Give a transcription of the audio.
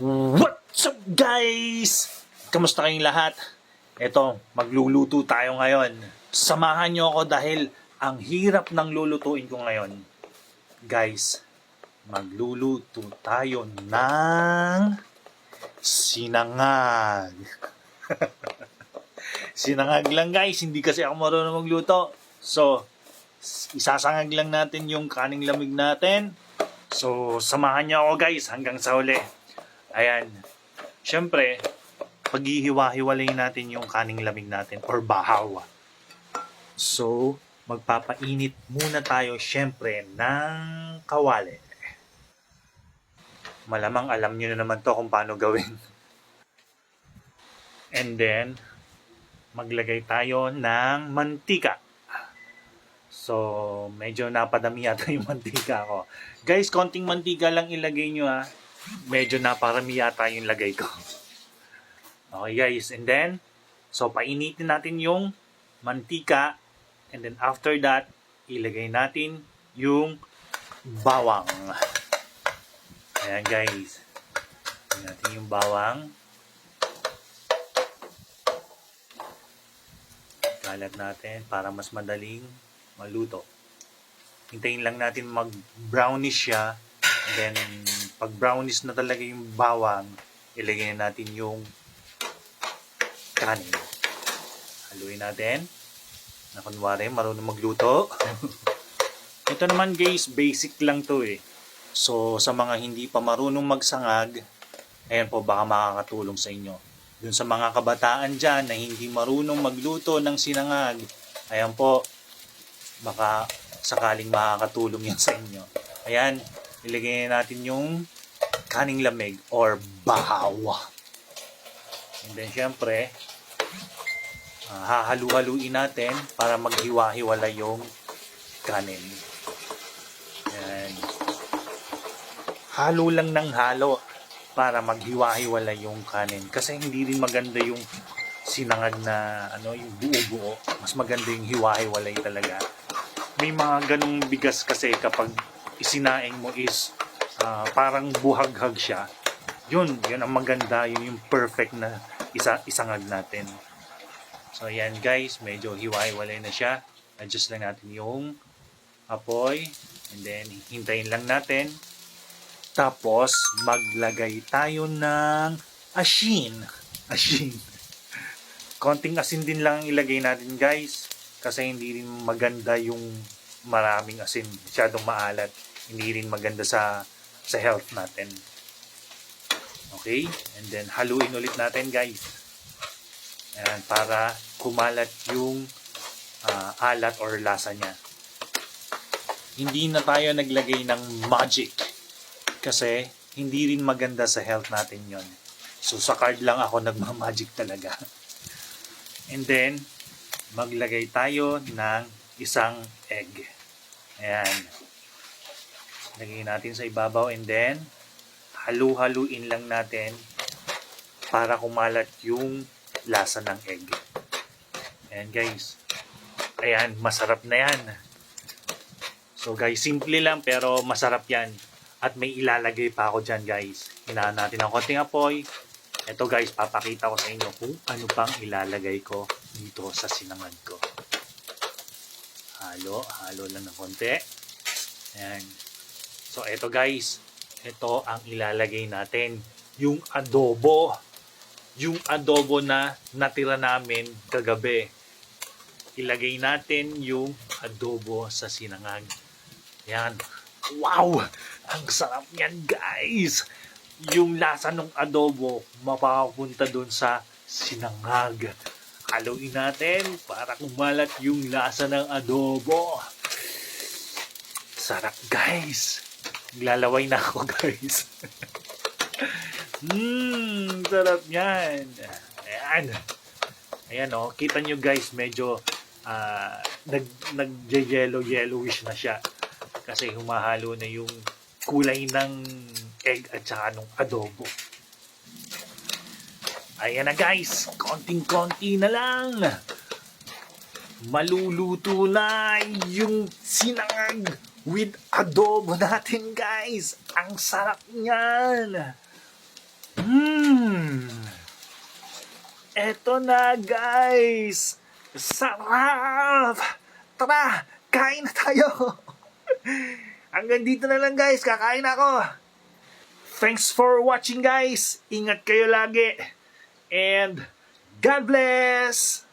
What's up guys? Kamusta kayong lahat? Eto, magluluto tayo ngayon. Samahan nyo ako dahil ang hirap ng lulutuin ko ngayon. Guys, magluluto tayo ng sinangag. Sinangag lang guys, hindi kasi ako marunong magluto. So, isasangag lang natin yung kaning lamig natin. So, samahan nyo ako guys hanggang sa huli. Ayan. Siyempre, paghihiwa-hiwalay natin yung kaning lamig natin or bahaw. So, magpapainit muna tayo siyempre ng kawali. Malamang alam nyo na naman to kung paano gawin. And then, maglagay tayo ng mantika. So, medyo napadami yata yung mantika ko. Guys, konting mantika lang ilagay nyo ha. Medyo naparami yata yung lagay ko. Okay guys, and then, so painitin natin yung mantika. And then after that, ilagay natin yung bawang. Ayan guys. Ilagay natin yung bawang. Kalat natin para mas madaling maluto. Hintayin lang natin mag-brownish siya. And then, pag brownish na talaga yung bawang, ilagay na natin yung kanin. Haluin natin. Na kunwari, marunong magluto. Ito naman guys, basic lang to eh. So, sa mga hindi pa marunong magsangag, ayan po, baka makakatulong sa inyo. Dun sa mga kabataan dyan na hindi marunong magluto ng sinangag, ayan po, baka sakaling makakatulong yan sa inyo. Ayan, ilagay natin yung kaning lamig or bahaw. And then syempre, hahalu-haluin natin para maghiwa-hiwala yung kanin. Ayan. Halo lang ng halo para maghiwa-hiwala yung kanin. Kasi hindi rin maganda yung sinangag na yung buo-buo. Mas maganda yung hiwa-hiwalay talaga. May mga ganong bigas kasi kapag isinaing mo is parang buhaghag siya. Yun ang maganda, yun yung perfect na isangag natin. So ayan guys, medyo hiwa-hiwalay na siya. Adjust lang natin yung apoy and then hintayin lang natin. Tapos maglagay tayo ng asin. Konting asin din lang ilagay natin guys kasi hindi rin maganda yung maraming asin, masyadong maalat. Hindi rin maganda sa health natin. Okay? And then, haluin ulit natin, guys. Ayan, para kumalat yung alat or lasa niya. Hindi na tayo naglagay ng magic. Kasi, hindi rin maganda sa health natin yon. So, sa card lang ako nagmamagic talaga. And then, maglagay tayo ng isang egg. Ayan. Lagay natin sa ibabaw and then halu-haluin lang natin para kumalat yung lasa ng egg. Ayan guys. Ayan, masarap na yan. So guys, simple lang pero masarap yan. At may ilalagay pa ako dyan guys. Hinaan natin ng konting apoy. Ito guys, papakita ko sa inyo kung ano pang ilalagay ko dito sa sinangag ko. Halo lang ng konti. Ayan. So, eto guys, ito ang ilalagay natin. Yung adobo. Yung adobo na natira namin kagabi. Ilagay natin yung adobo sa sinangag. Yan. Wow! Ang sarap yan guys! Yung lasa ng adobo, mapapunta dun sa sinangag. Haluin natin para kumalat yung lasa ng adobo. Sarap guys! Naglalaway na ako guys. Sarap yan. Ayan. Ayan o. Kita nyo guys, medyo nag-yellowish na siya. Kasi humahalo na yung kulay ng egg at saka nung adobo. Ayan na guys. Konting-konti na lang. Maluluto na yung sinangag with adobo natin guys. Ang sarap niyan. Eto na guys! Sarap! Tara, kain na tayo! Hanggang dito na lang guys, kakain ako! Thanks for watching guys! Ingat kayo lagi! And God bless!